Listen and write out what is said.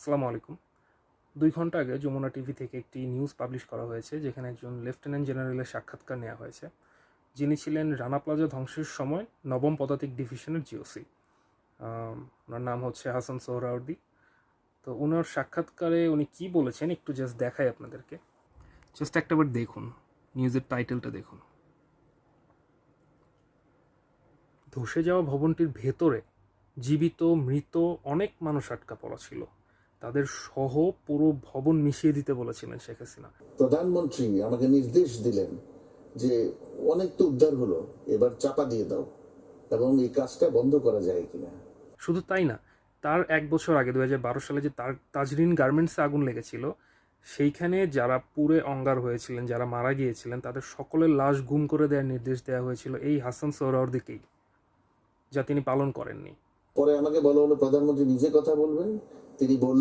আসসালামু আলাইকুম। ২ ঘন্টা আগে যমুনা টিভি থেকে একটি নিউজ পাবলিশ করা হয়েছে, যেখানে একজন লেফটেন্যান্ট জেনারেলের সাক্ষাৎকার নেওয়া হয়েছে, যিনি ছিলেন রানা প্লাজা ধ্বংসের সময় ৯ম পদাতিক ডিভিশনের জিওসি। ওনার নাম হচ্ছে হাসান সোহরাওয়ার্দী। তো ওনার সাক্ষাৎকারে উনি কী বলেছেন একটু জাস্ট দেখাই আপনাদেরকে। জাস্ট একটাবার দেখুন, নিউজের টাইটেলটা দেখুন। ধসে যাওয়া ভবনটির ভেতরে জীবিত মৃত অনেক মানুষ আটকা পড়া ছিল, তাদের সহ পুরো ভবন মিশিয়ে দিতে বলেছিলেন শেখ হাসিনা। প্রধানমন্ত্রী আমাকে নির্দেশ দিলেন যে অনেক তো উদ্ধার হলো, এবার চাপা দিয়ে দাও এবং এই কাজটা বন্ধ করা যায় কিনা। শুধু তাই না, তার ১ বছর আগে ২০১২ সালে যে তাজরিন গার্মেন্টসে আগুন লেগেছিল, সেইখানে যারা পুড়ে অঙ্গার হয়েছিলেন, যারা মারা গিয়েছিলেন, তাদের সকলের লাশ গুম করে দেওয়ার নির্দেশ দেওয়া হয়েছিল এই হাসান সোহরাওয়ার্দীকেই, যা তিনি পালন করেননি। পরে আমাকে বলা হলো প্রধানমন্ত্রী নিজে কথা বলবেন। তিনি বললেন